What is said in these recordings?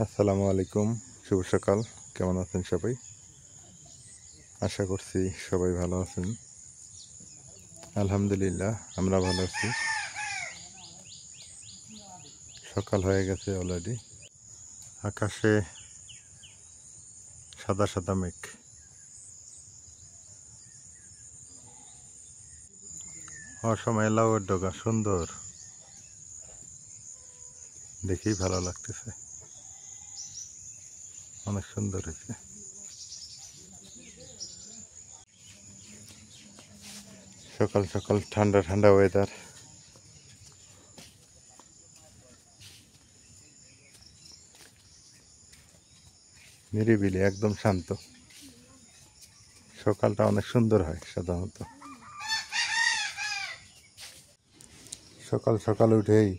আসসালামু আলাইকুম, শুভ সকাল। কেমন আছেন সবাই? আশা করছি সবাই ভালো আছেন। আলহামদুলিল্লাহ আমরা ভালো আছি। সকাল হয়ে গেছে অলরেডি। আকাশে সাদা সাদা মেঘ। অসময় লাউয়ের ডগা সুন্দর, দেখেই ভালো লাগতেছে, অনেক সুন্দর হয়েছে। সকাল সকাল ঠান্ডা ঠান্ডা ওয়েদার। নিরিবিলি, একদম শান্ত। সকালটা অনেক সুন্দর হয় সাধারণত। সকাল সকাল উঠেই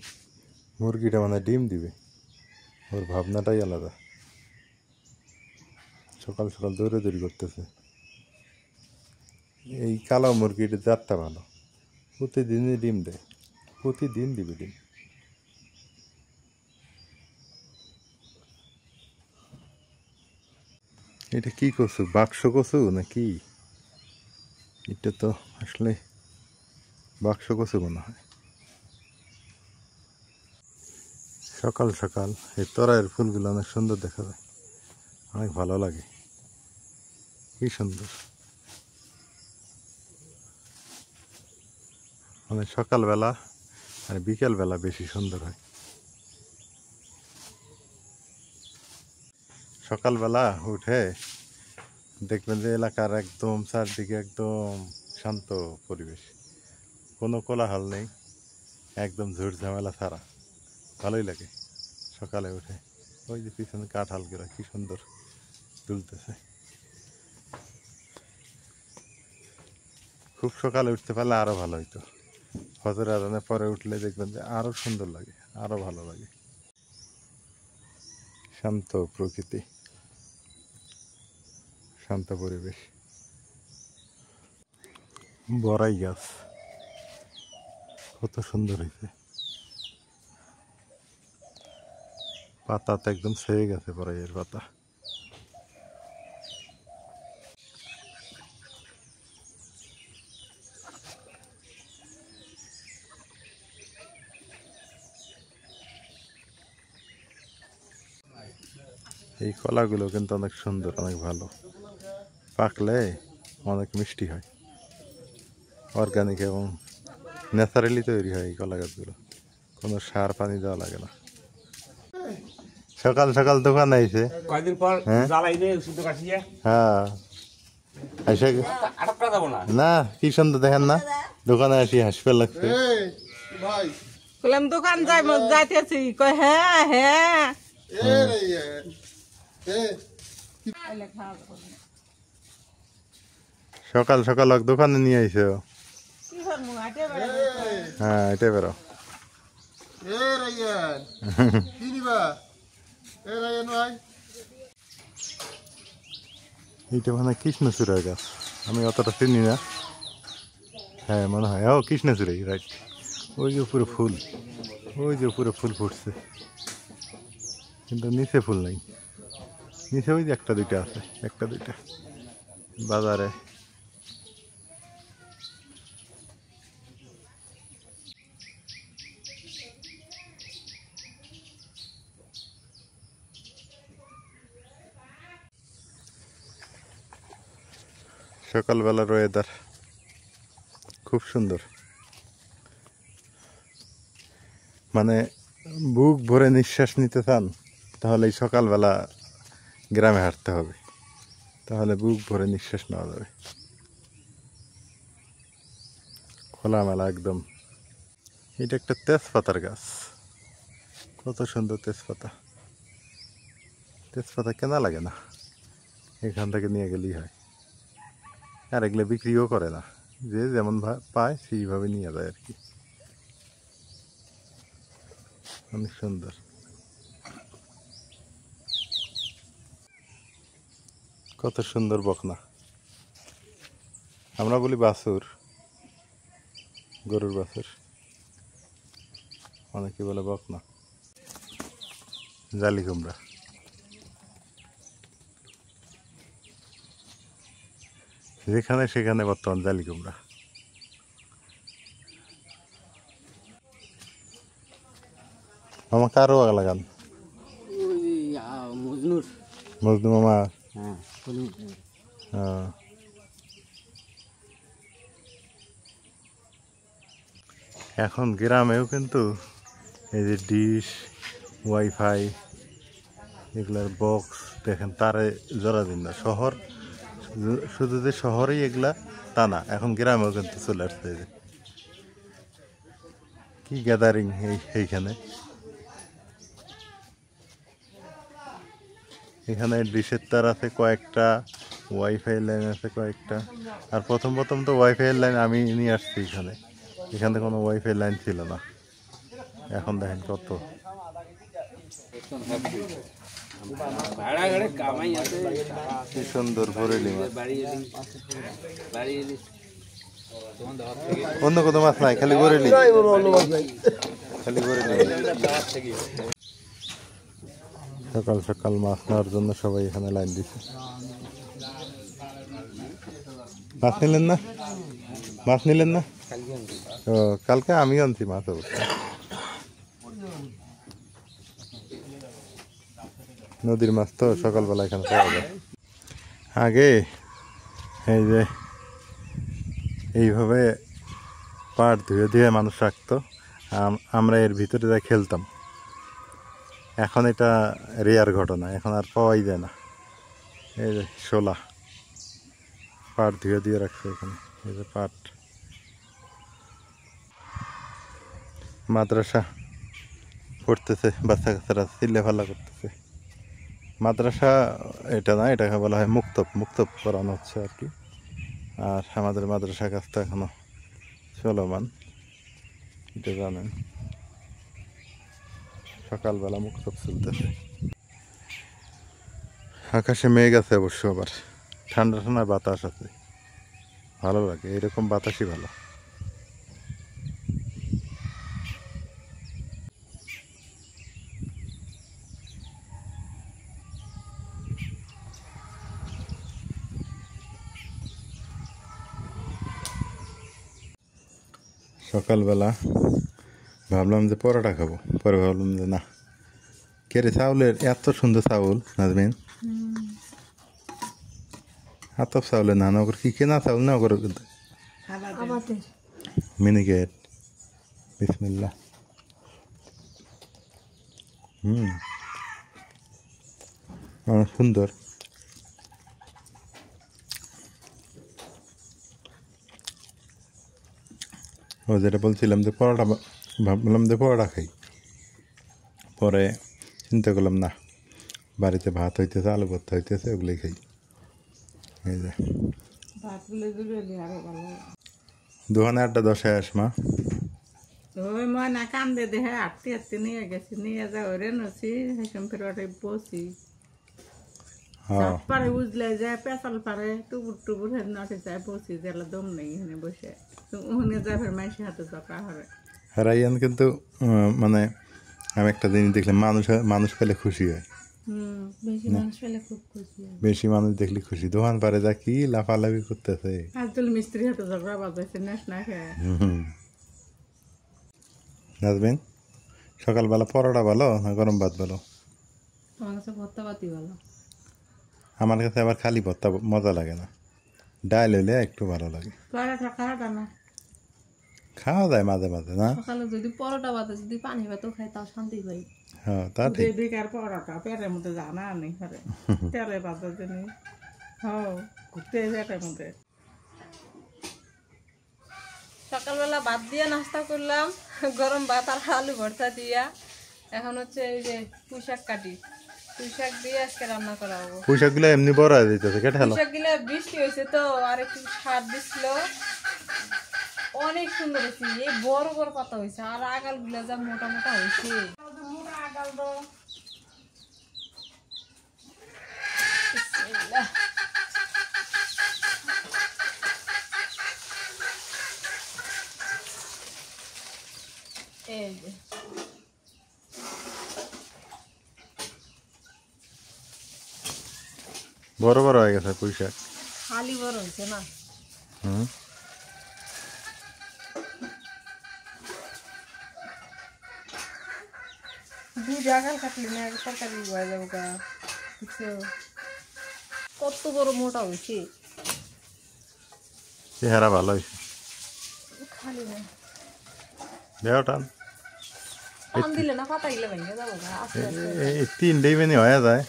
মুরগিটা মানে ডিম দিবে, ওর ভাবনাটাই আলাদা। সকাল সকাল দৌড়াদৌড়ি করতেছে। এই কালো মুরগির জাতটা ভালো, প্রতিদিনই ডিম দেয়, প্রতিদিন দিবে ডিম। এটা কি কচু, বাক্স কচু নাকি? এটা তো আসলে বাক্স কচু মনে হয়। সকাল সকাল এই তরাইয়ের ফুলগুলো অনেক সুন্দর দেখা যায়, অনেক ভালো লাগে, কি সুন্দর। মানে সকালবেলা আর বিকেলবেলা বেশি সুন্দর হয়। সকালবেলা উঠে দেখবেন যে এলাকার একদম চারদিকে একদম শান্ত পরিবেশ, কোনো কোলাহল নেই, একদম ঝুট ঝামেলা ছাড়া। ভালোই লাগে সকালে উঠে। ওই যে পিছনে কাঁঠালগুলো কি সুন্দর তুলতেছে। খুব সকালে উঠতে পারলে আরো ভালো হইতো। ফজর আজানের পরে উঠলে দেখবেন যে আরো সুন্দর লাগে, আরো ভালো লাগে। শান্ত প্রকৃতি, শান্ত পরিবেশ। বড়াই গাছ কত সুন্দর হয়েছে, পাতাতে একদম ছেয়ে গেছে বড়াইয়ের পাতা। এই কলাগুলো কিন্তু অনেক সুন্দর, অনেক ভালো, পাকলে অনেক মিষ্টি হয়। অর্গানিক এবং ন্যাচারালি তৈরি হয় এই কলা গাছগুলো, কোনো সার পানি দেওয়া লাগে না। সকাল সকাল দোকান আইছে কয়দিন পর জ্বালাইলে ওষুধ কাটিয়ে হ্যাঁ আইসা আটকটা যাবো না। না, কি সুন্দর দেখেন না, দোকানে আসি হাসপাতাল লাগছে। বললাম দোকান যাইতেছি, কয় হ্যাঁ হ্যাঁ। সকাল সকাল দোকানে নিয়ে আইছো? কি করবো, হাঁটে হ্যাঁ এটাই বেরো। এইটা মানে কৃষ্ণচূড়ার গাছ, আমি অতটা চিনি না। হ্যাঁ মনে হয় ও কৃষ্ণচূড়াই, রাইট। ওই যে উপরে ফুল, ওই যে উপরে ফুল ফুটছে, কিন্তু নিচে ফুল নাই। নিচে ওই যে একটা দুইটা আছে, একটা দুইটা বাজারে। সকালবেলার ওয়েদার খুব সুন্দর, মানে বুক ভরে নিঃশ্বাস নিতে চান তাহলে এই সকালবেলা গ্রামে হাঁটতে হবে, তাহলে বুক ভরে নিঃশ্বাস নেওয়া যাবে, খোলামেলা একদম। এটা একটা তেজপাতার গাছ, কত সুন্দর তেজপাতা। তেজপাতা কেনা লাগে না, এখান থেকে নিয়ে গেলেই হয়। আর এগুলো বিক্রিও করে না, যে যেমন পায় সেইভাবে নিয়ে যায় আর কি। অনেক সুন্দর, কত সুন্দর বকনা। আমরা বলি বাছুর, গরুর বাছুর, অনেকে বলে বকনা। জালি কুমড়া, যেখানে সেখানে বর্তমান জালি কুমড়া। আমার কারো লাগান মজনু মামা। এখন গ্রামেও কিন্তু এই যে ডিশ, ওয়াইফাই, এগুলার বক্স দেখেন তারে জোড়া দিন না। শহর শুধু যে শহরেই এগুলা তা না, এখন গ্রামেও কিন্তু চলে আসছে। এই যে কি গ্যাদারিং এইখানে, এখানে ডিশের তার আছে কয়েকটা, ওয়াইফাই লাইন আছে কয়েকটা। আর প্রথম তো ওয়াইফাই লাইন আমি নিয়ে আসছি এখানে, এখানে কোনো ওয়াইফাই লাইন ছিল না। এখন দেখেন কত কি সুন্দর ভরেলি মাছ। অন্য কোনো মাছ নাই, খালি ভরেলি, খালি ভরেলি। সকাল সকাল মাছ নেওয়ার জন্য সবাই এখানে লাইন দিচ্ছে। মাছ নিলেন না? মাছ নিলেন না? ও, কালকে আমি আনছি মাছ অবশ্য। নদীর মাছ তো সকালবেলা এখানে পাওয়া যায়। আগে এই যে এইভাবে পাট ধুয়ে ধুয়ে মানুষ রাখতো, আমরা এর ভিতরে যা খেলতাম। এখন এটা রেয়ার ঘটনা, এখন আর পাওয়াই যায় না। এই যে শোলা পাট ধুয়ে দিয়ে রাখছে এখানে। এই যে পাট। মাদ্রাসা পড়তেছে বাচ্চা কাচ্চারা, চিল্লাফাল্লা করতেছে। মাদ্রাসা এটা না, এটাকে বলা হয় মুক্তব। মুক্তব করানো হচ্ছে আর কি। আর আমাদের মাদ্রাসা কাজটা এখনো চলমান, এটা জানেন। সকালবেলা মুক্তব চলতেছে। আকাশে মেঘ আছে অবশ্য, আবার ঠান্ডা ঠান্ডা বাতাস আছে, ভালো লাগে। এরকম বাতাসই ভালো। সকালবেলা ভাবলাম যে পরোটা খাবো, পরে ভাবলাম যে না, কেরে চাউলের এত সুন্দর চাউল নাজমিন, আতপ চাউলের না নগর কি কেনা চাউল না করে কিন্তু মিনিকেট। বিসমিল্লাহ। অনেক সুন্দর। ও যেটা বলছিলাম যে পরোটা, ভাবলাম যে পরোটা খাই, পরে চিন্তা করলাম না, বাড়িতে ভাত হইতেছে, আলু ভর্তা হইতেছে, ওগুলোই খাই। এই যে দোকানে 8:10 আসমা। ওই ময়না কান্দে দেহে হাঁটতে হাঁটতে নিয়ে গেছি, নিয়ে যা ওরে নছি হেসম ফেরোটে বসি। পারে বুঝলে যায় পেঁচাল পারে টুবুর টুবুর হেন নটে যায় বসি, জেলা দম নেই এখানে বসে। ওখানে যায় ফের মাইসে হাতে চকা হবে। রাইয়ান কিন্তু মানে আমি একটা জিনিস দেখলাম, মানুষ পেলে খুশি হয়। বেশি মানুষ দেখলে খুশি। দোকান পারে যা কি লাফালাফি করতেছে। আজকাল মিস্ত্রি হাতে ঝগড়া বাজাইছে, নেস না খেয়ে। নাজবেন সকালবেলা পরোটা ভালো না গরম ভাত ভালো? তোমার কাছে ভর্তা পাতি ভালো? আমার কাছে আবার খালি ভর্তা মজা লাগে না, ডাল হইলে একটু ভালো লাগে। পরোটা খাওয়াটা না খাওয়া যায় মাঝে মাঝে না? সকালে যদি পরোটা ভাতে যদি পানি ভাতও খাই তাও শান্তি পাই। হ্যাঁ তা ঠিক। বেকার পরোটা পেটের মধ্যে জানা নেই ঘরে, তেলে বাজার জিনিস। হ্যাঁ ঘুরতে পেটের মধ্যে। সকালবেলা ভাত দিয়ে নাস্তা করলাম, গরম ভাত আর আলু ভর্তা দিয়া। এখন হচ্ছে এই যে পুঁইশাক কাটি, পুঁইশাক দিয়ে আজকে রান্না করা হবো। পুঁইশাকগুলো এমনি বড় হয়ে যেতেছে, কেটে হলো। পুঁইশাক গুলো বৃষ্টি হয়েছে তো আর একটু স্বাদ দিছিল, অনেক সুন্দর হয়েছে। এই বড় বড় পাতা হয়েছে, আর আগাল গুলা যা মোটা মোটা হয়েছে। এই যে বড় বড় হয়ে গেছে পুঁইশাক। খালি বড় হয়েছে না। হুম দুই জায়গা কাটলি না তরকারি হয়ে যাবো গা বুঝছো কত বড় মোটা হয়েছে চেহারা ভালো হয়েছে খালি না দেও টান টান দিলে না পাতা গেলে ভেঙে যাবো গা আস্তে আস্তে এই তিনটেই বেনি হয়ে যায়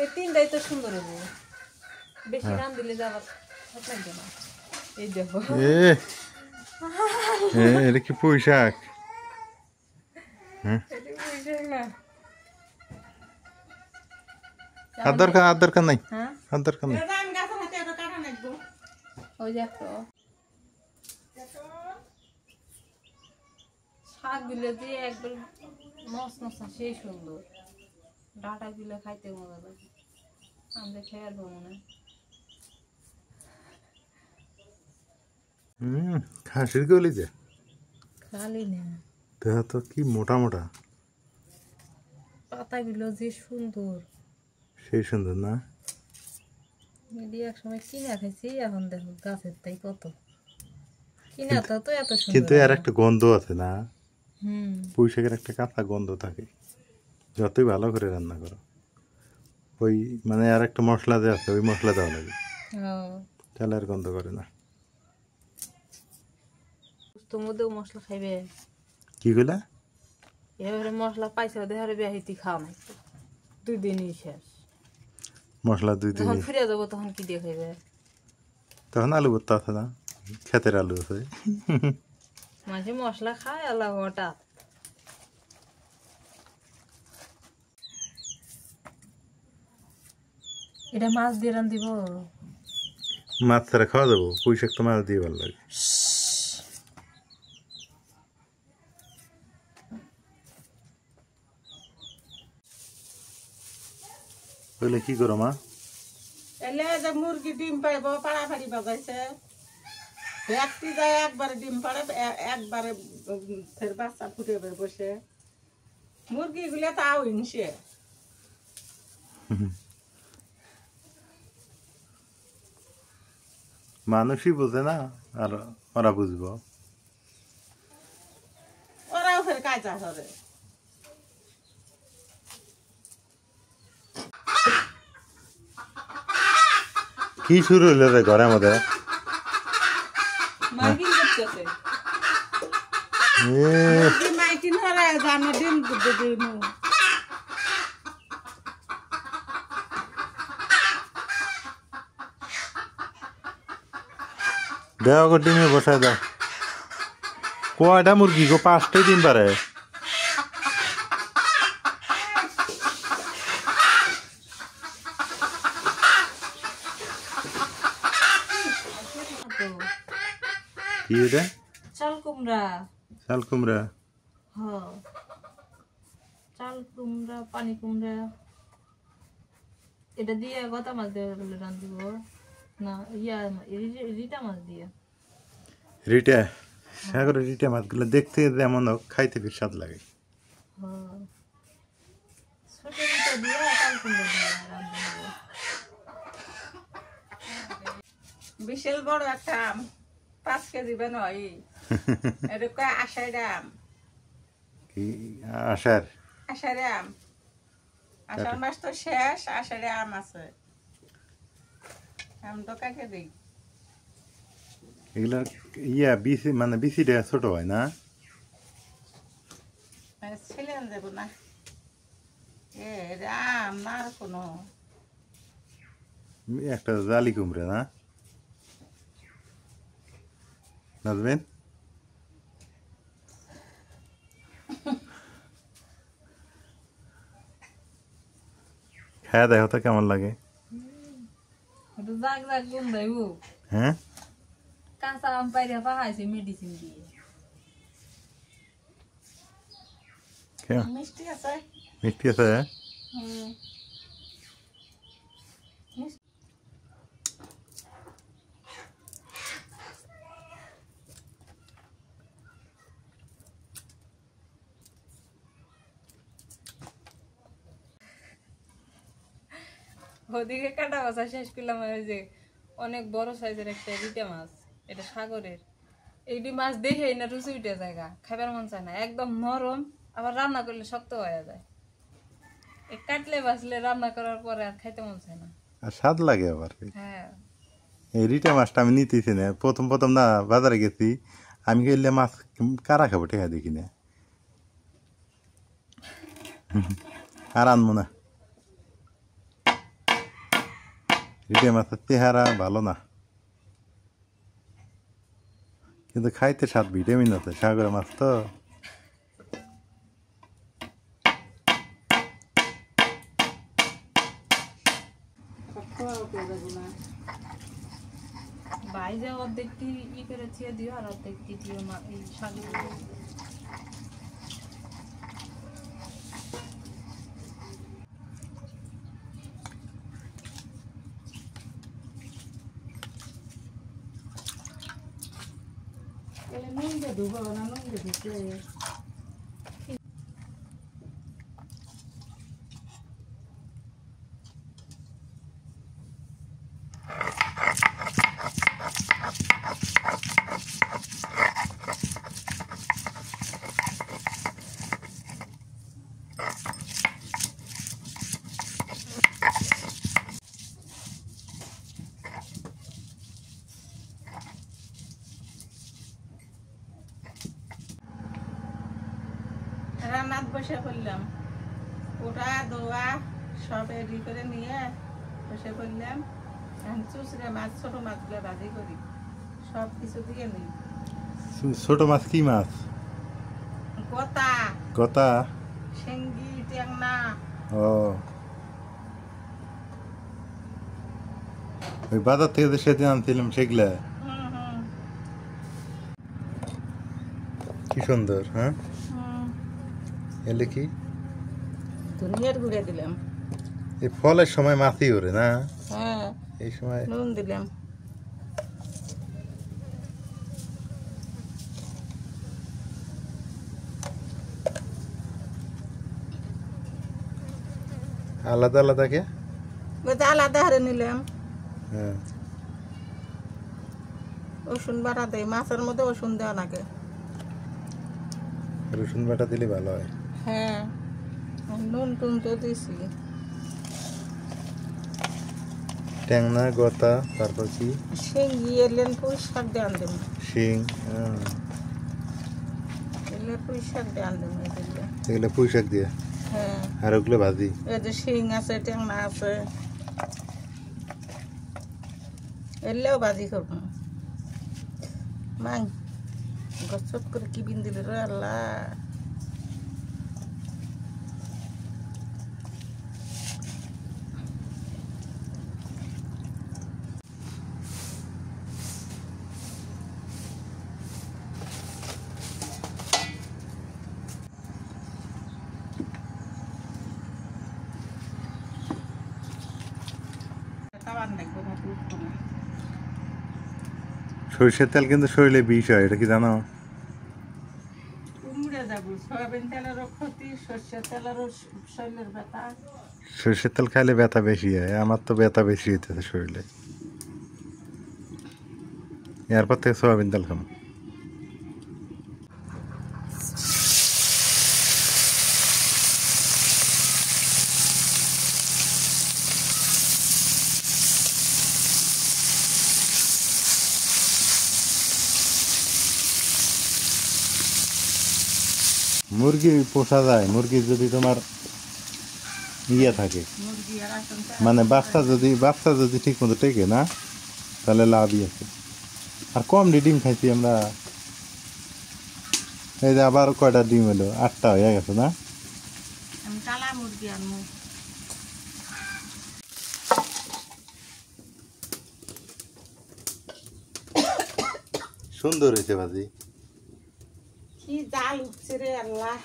এই তিনটাই তো সুন্দর হবো বেশি টান দিলে যাবার লাগবে না এই দেখো এটা কি পুঁই শাক এটা বুঝে না আর দরকার নাই হ্যাঁ আর দরকার নাই আমি গাছের হাতে এটা কাটা নাকবো ওই দেখো শাকগুলো দিয়ে একবার মশা সেই সুন্দর ডাঁটাগুলো খাইতে মজা লাগে আমরা খেয়ে আসবো মনে হয় খাসির গলি যে খালি না দেহ তো কি মোটা মোটা পাতাগুলো যে সুন্দর সেই সুন্দর না এটি এক সময় কিনে খাইছি এখন দেখো গাছের তাই কত কিনা তো এত সুন্দর কিন্তু এর একটা গন্ধ আছে না হুম পুঁই শাকের একটা কাঁচা গন্ধ থাকে যতই ভালো করে রান্না করো ওই মানে আর একটা মশলা যে আছে ওই মশলা দেওয়া লাগে তাহলে আর গন্ধ করে না তোর মধ্যেও মশলা খাইবে কি কইলা এবারে মশলা পাইছে দেহারে বেহিতি খাওয়া নাই 2 দিনই শেষ মশলা 2 দিন যখন ফিরে যাবো তখন কি দিয়ে খাইবে তখন আলু ভর্তা আছে না ক্ষেতের আলু আছে মাঝে মশলা খায় আল্লাহ হঠাৎ এটা মাছ দিয়ে রান দিব মাছ ছাড়া খাওয়া যাবো পুঁই শাক তো মাছ দিয়ে ভালো লাগে বলে কি করো মা এলে যে মুরগি ডিম পাইব পাড়াফাড়ি বাজাইছে একটি যায় একবারে ডিম পাড়ে একবারে ফের বাচ্চা ফুটে বসে মুরগিগুলো তাও হিংসে মানুষই বোঝে না আর ওরা বুঝবো ওরাও ফের কাজা করে কি শুরু হইলো রে ঘরের মধ্যে মাইকিং করতেছে মুরগি মাইকিন হরে জানো ডিম দুধ দিমু দেওয়া গো ডিমে বসায় দাও কয়টা মুরগি গো 5টাই ডিম পারে কি এটা চাল কুমড়া শাল কুমড়া হ চাল কুমড়া পানি কুমড়া এটা দিয়ে গতা মাছ দিয়ে রান দিব না ইয়া রিটা মাছ দিয়ে রিটা সাগরের রিটা মাছগুলো দেখতে যেমন হোক খাইতে বেশ স্বাদ লাগে হ্যাঁ ছোট রিটা দিয়ে চাল কুমড়া দিয়ে রান দিব বিশাল বড় একটা আম 5 কেজি বেনয় এটা কয় আষাঢ় আম কি আষাঢ় আষাঢ় আম আষাঢ় মাস তো শেষ আষাঢ় আম আছে আম তো কাকে দিই এগুলা ইয়া বিসি মানে বিসিটা ছোট হয় না ছিলেন যাব না এ আম না আর কোনো একটা জালি কুমড়া না নাজবেন খায়া দেখো তো কেমন লাগে একটু জাগ জাগ গন্ধাইব হ্যাঁ কাঁচা আম পাইরা পাহাইছে মেডিসিন দিয়ে কেমন মিষ্টি আছে মিষ্টি আছে হুম ওদিকে কাটা বাসা শেষ করলাম ওই যে অনেক বড় সাইজের একটা রিটা মাছ, এটা সাগরের। এইটি মাছ দেখেই না রুচি উঠে জায়গা, খাবার মন চায় না, একদম নরম, আবার রান্না করলে শক্ত হয়ে যায়। এই কাটলে বাছলে রান্না করার পরে আর খাইতে মন চায় না। আর স্বাদ লাগে আবার। হ্যাঁ, এই রিটা মাছটা আমি নিতেছি না, প্রথম প্রথম না বাজারে গেছি, আমি গেলে মাছ কারা খাবো টেকা দেখি না, আর আনবো না। রিটা মাছের চেহারা ভালো না, কিন্তু খাইতে স্বাদ, ভিটামিন আছে সাগরের মাছ তো। বাইরে অর্ধেকটি করে ছিঁড়ে দিও, আর অর্ধেকটি দিও এই সাগরে। নুন দিয়ে ধুবো না, নুন দিয়ে ধুতে রান্নাত বসে পড়লাম। ওটা দোয়া সব রেডি করে নিয়ে বসে পড়লাম। এখন চুচড়ে মাছ, ছোট মাছগুলো ভাজি করি, সব কিছু দিয়ে নিই। ছোট মাছ কি মাছ? গোতা, গতা। শিঙ্গি, ট্যাংনা। ও, ওই বাজার থেকে যে সেদিন আনছিলাম সেগুলা। কি সুন্দর। হ্যাঁ, এলে কি ধনিয়ার গুঁড়ে দিলাম। এই ফলের সময় মাছই ওরে না, হ্যাঁ, এই সময় নুন দিলাম। আলাদা আলাদা কে? আলাদা হারে নিলাম। হ্যাঁ, রসুন বাটা দেয় মাছের মধ্যে, রসুন দেওয়া নাকি? রসুন বাটা দিলে ভালো হয়। হ্যাঁ, নুন টুন তো দিছি। ট্যাংনা, গতা, তারপর কি শিঙ্গি এলেন পরিষ্কার দিয়ে আনলাম। শিং। এলে পরিষ্কার দিয়ে আনলাম। এগুলো পুঁই শাক দিয়ে। হ্যাঁ, আর ওগুলো ভাজি। এই যে শিং আছে, ট্যাংনা আছে, এলেও ভাজি করবো। মাং গচ্ছপ করে কি বিন দিল রে আল্লাহ। সরিষার তেল কিন্তু শরীরে বিষ হয়, এটা কি জানো? উমড়ে যাবো। সয়াবিন তেলেরও ক্ষতি, সর্ষের তেলেরও শরীরের ব্যথা। সরিষার তেল খাইলে ব্যথা বেশি হয়, আমার তো ব্যথা বেশি হইতেছে শরীরে। এরপর থেকে সয়াবিন তেল খাম। মুরগি পোষা যায়, মুরগি যদি তোমার ইয়ে থাকে, মুরগি আর আসন মানে বাচ্চা যদি ঠিক মতো টেকে না, তাহলে লাভই আছে। আর কম ডিম খাইছি আমরা। এই যে আবার কয়টা ডিম এলো, 8টা হয়ে গেছে না? আমি কালা মুরগি আনবো। সুন্দর হয়েছে ভাজি। কি জাল উঠছে রে আল্লাহ।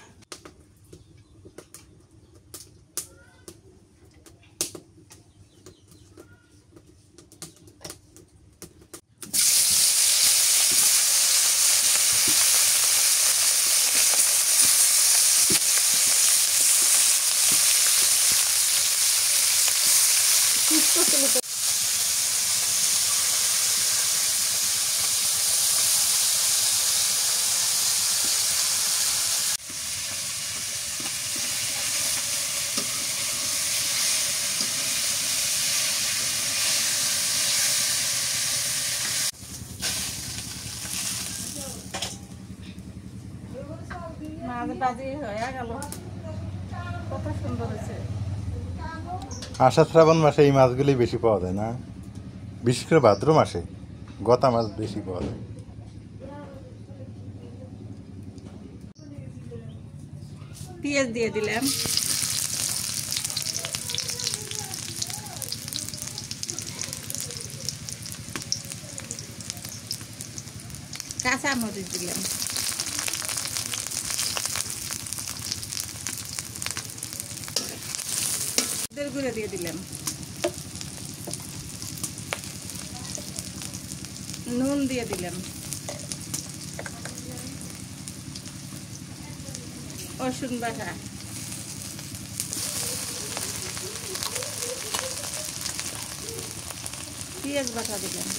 বাজি হয়ে গেল, কত সুন্দর হয়েছে। আষাঢ় শ্রাবণ মাসে এই মাছগুলি বেশি পাওয়া যায় না, বিশেষ করে ভাদ্র মাসে গতা মাছ বেশি পাওয়া যায়। পেঁয়াজ দিয়ে দিলাম, কাঁচা মরিচ দিলাম, গুঁড়ো দিয়ে দিলাম, নুন দিয়ে দিলাম, রসুন বাটা, পেঁয়াজ বাটা দিলাম,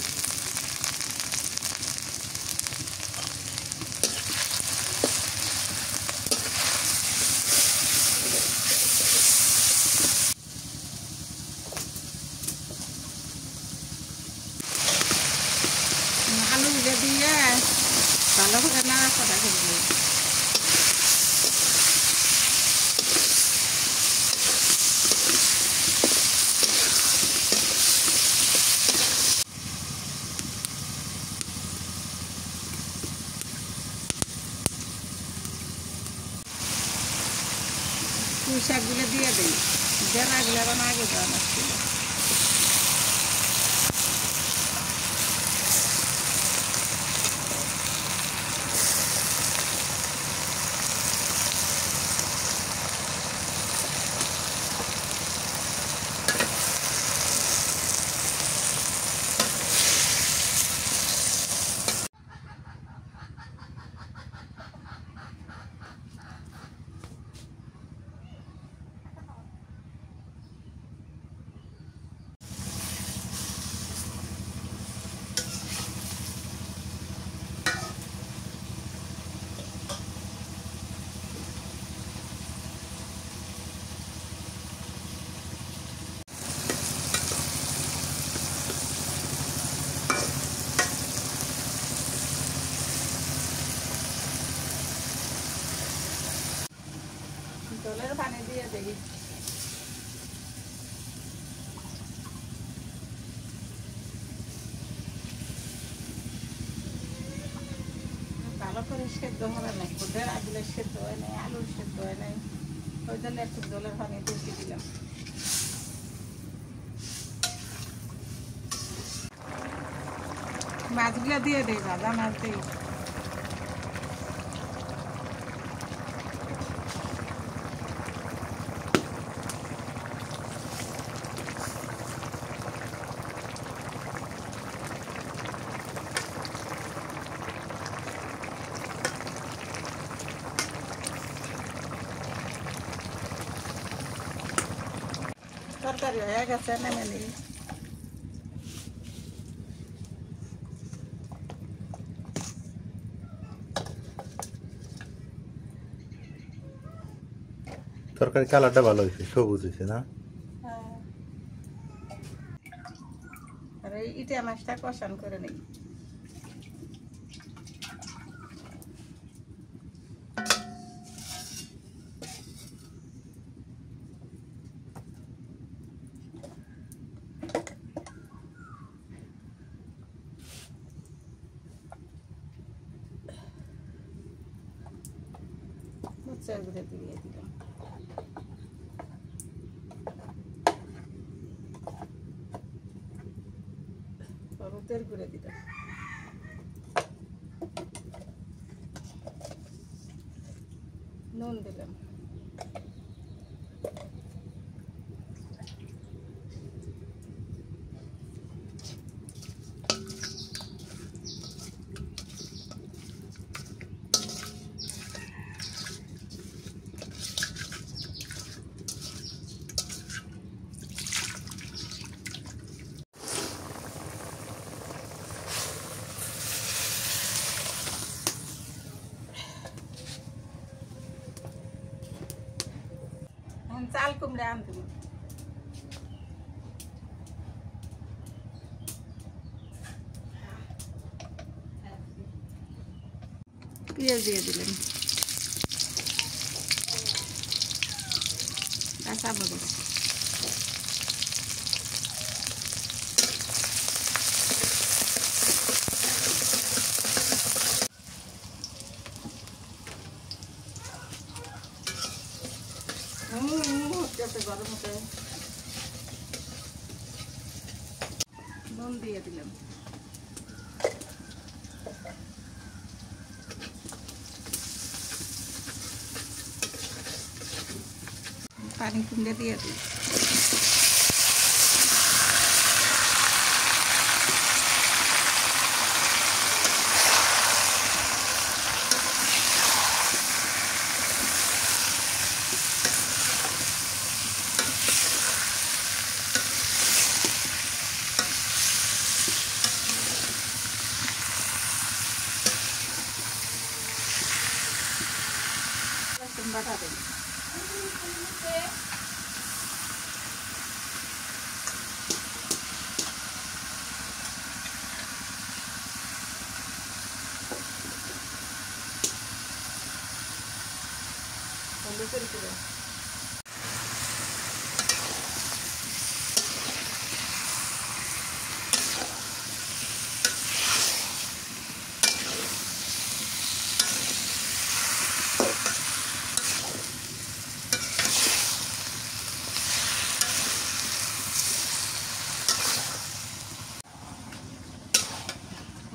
আলুগুলো দিয়ে ভালো করে নাড়াচাড়া করবো। পুঁই শাকগুলো দিয়ে দিই, জেরাগুলো আবার আগে দেওয়া ছিল। জলের পানি দিয়ে দিই, ভালো করে সেদ্ধ হবে না, খুদের আগুলো সেদ্ধ হয় নাই, আলুর সেদ্ধ হয় নাই, ওই জন্য একটু জলের পানি বেশি দিলাম। মাছগুলো দিয়ে দিই, ভাজা মাছ দিই, তরকারি হয়ে গেছে, নেমে নিই। তরকারি কালারটা ভালো হয়েছে, সবুজ হয়েছে না? আর এই ইটা মাছটা কষান করে নিই। মরিচের গুঁড়ো দিয়ে দিলাম, হলুদের গুঁড়ো দিলাম, নুন দিলাম, চাল কুমড়া আনতে পেঁয়াজ দিয়ে দিলেন, কাঁচা মরিচ গরম হতে নুন দিয়ে দিলাম পানি কুমড়ে দিয়ে দিই বাটা দিই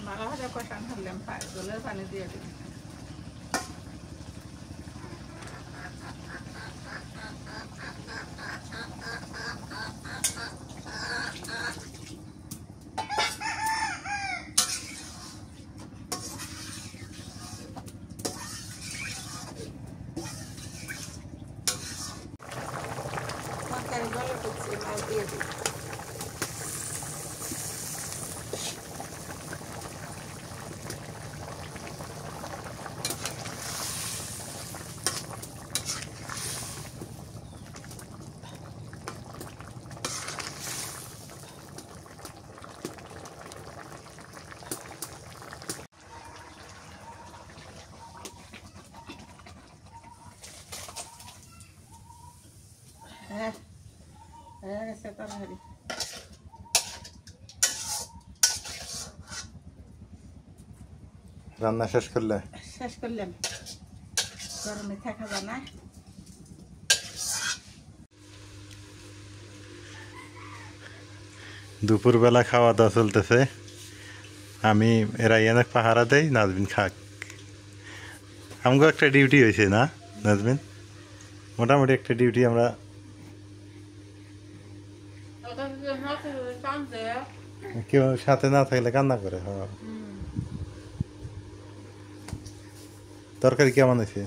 ভালো ভাজা কষান ফেললাম জলের পানি দিয়ে দিই তরকারি জলে ফুটছে মাছ দিয়ে দিই হ্যাঁ হয়ে গেছে তরকারি রান্না শেষ করলে শেষ করলাম গরমে থাকা যায় না দুপুরবেলা খাওয়া দাওয়া চলতেছে আমি রাইয়ানে পাহারা দেই নাজবিন খাক আমগো একটা ডিউটি হয়েছে না নাজবিন মোটামুটি একটা ডিউটি আমরা কেউ সাথে না থাকলে কান্না করে হ্যাঁ তরকারি কেমন হয়েছে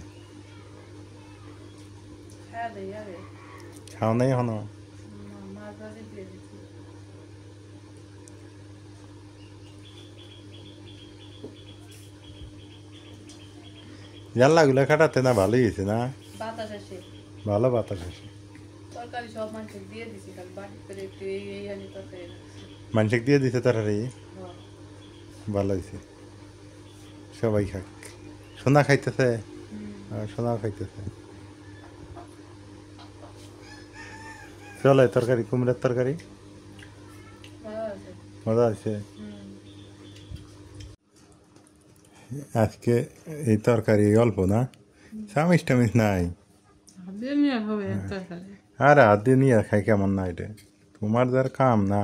খাও নাই এখনো জানলাগুলো কাটাতে না ভালোই হয়েছে না বাতাস আসে ভালো বাতাস আছে তরকারি সব মানুষের দিয়ে দিছি খালি বাটি করে একটু এই আনি তরকারি মানুষকে দিয়ে দিছে তরকারি হ্যাঁ ভালো হয়েছে সবাই খাক সোনা খাইতেছে সোনাও খাইতেছে চলে তরকারি কুমড়ের তরকারি ভালো আছে মজা আছে আজকে এই তরকারি অল্প না চামিচ টামিচ নাই হবে তরকারি আর হাত দিয়ে নিয়ে খাই কেমন না এটা তোমার যার কাম না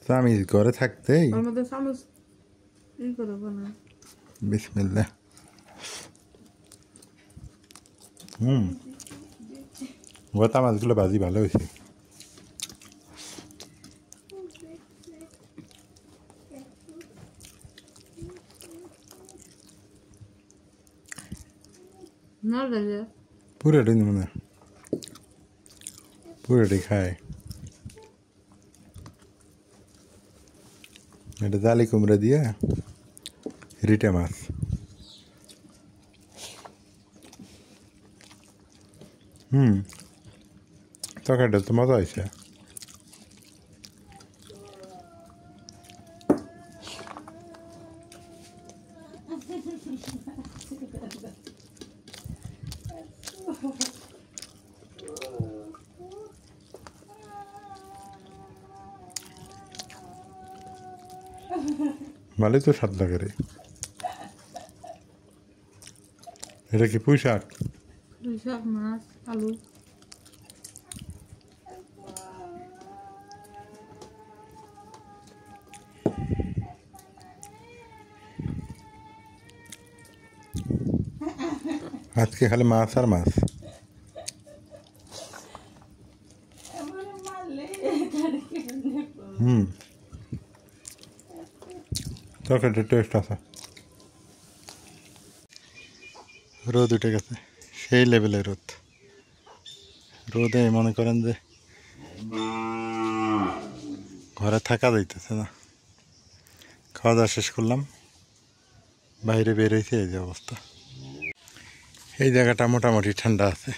চামিচ ঘরে থাকতেই আমাদের চামচ ই করবো না বিসমিল্লাহ গোটা মাছগুলো ভাজি ভালো হয়েছে না লাগে পুরোটাই মনে পুরোটাই খায় এটা জালি কুমড়া দিয়ে রিটে মাছ তরকারিটা তো মজা হয়েছে ভালোই তো স্বাদ লাগে রে। এটা কি পুঁই শাক? পুঁইশাক, মাছ, আলু। আজকে খালি মাছ আর মাছ। হুম, তরকারিটা টেস্ট আছে। রোদ উঠে গেছে, সেই লেভেলের রোদ। রোদে মনে করেন যে ঘরে থাকা যাইতেছে না। খাওয়া দাওয়া শেষ করলাম, বাইরে বের হয়েছে, এই যে অবস্থা। এই জায়গাটা মোটামুটি ঠান্ডা আছে,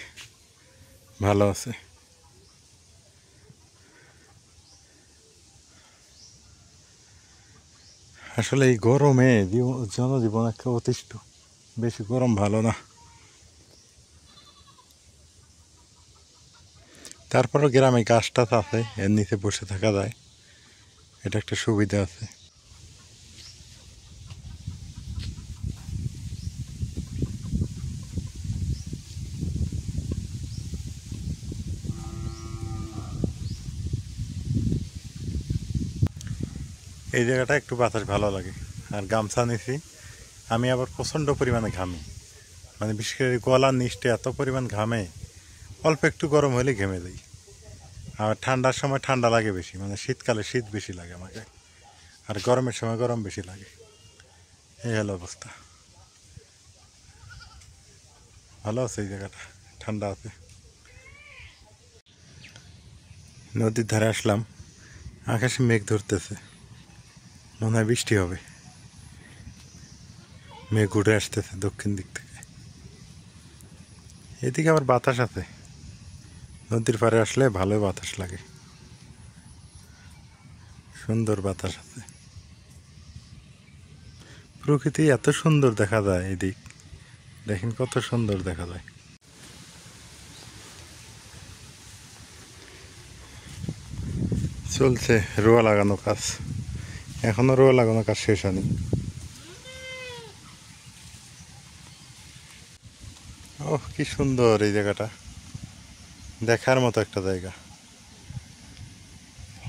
ভালো আছে। আসলে এই গরমে জনজীবন একটা অতিষ্ঠ, বেশি গরম ভালো না। তারপরও গ্রামে গাছ টাছ আছে, এর নিচে বসে থাকা যায়, এটা একটা সুবিধা আছে। এই জায়গাটা একটু বাতাস ভালো লাগে। আর গামছা নিছি, আমি আবার প্রচণ্ড পরিমাণে ঘামি, মানে বিশেষ করে গলার নিচটা এত পরিমাণ ঘামে, অল্প একটু গরম হলে ঘেমে যাই। আর ঠান্ডার সময় ঠান্ডা লাগে বেশি, মানে শীতকালে শীত বেশি লাগে আমাকে, আর গরমের সময় গরম বেশি লাগে। এই হলো অবস্থা। ভালো আছে এই জায়গাটা, ঠান্ডা আছে। নদীর ধারে আসলাম, আকাশে মেঘ ধরতেছে, মনে হয় বৃষ্টি হবে। মেঘ উঠে আসতেছে দক্ষিণ দিক থেকে। এদিকে আবার বাতাস আছে, নদীর পাড়ে আসলে ভালো বাতাস লাগে, সুন্দর বাতাস আছে। প্রকৃতি এত সুন্দর দেখা যায়, এদিক দেখেন কত সুন্দর দেখা যায়। চলছে রোয়া লাগানো কাজ, এখনো রোয়া লাগানো কাজ শেষ হয়নি। ওহ, কি সুন্দর এই জায়গাটা, দেখার মতো একটা জায়গা।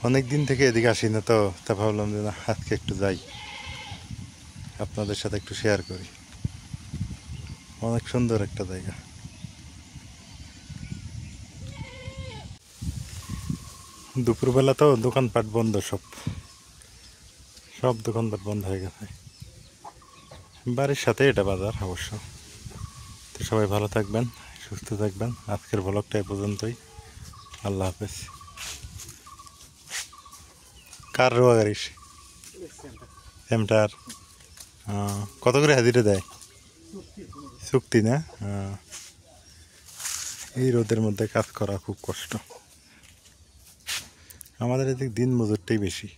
অনেক দিন থেকে এদিকে আসি না তো, তা ভাবলাম যে না, আজকে একটু যাই, আপনাদের সাথে একটু শেয়ার করি। অনেক সুন্দর একটা জায়গা। দুপুরবেলা তো দোকানপাট বন্ধ, সব দোকানপাট বন্ধ হয়ে গেছে। বাড়ির সাথে এটা বাজার অবশ্য। তো সবাই ভালো থাকবেন, সুস্থ থাকবেন। আজকের ব্লগটা এ পর্যন্তই। আল্লাহ হাফেজ। কার রোয়া গাড়িস? সেমটার। কত করে হাজিরে দেয়? চুক্তি না? এই রোদের মধ্যে কাজ করা খুব কষ্ট। আমাদের এদিকে দিন মজুরটাই বেশি।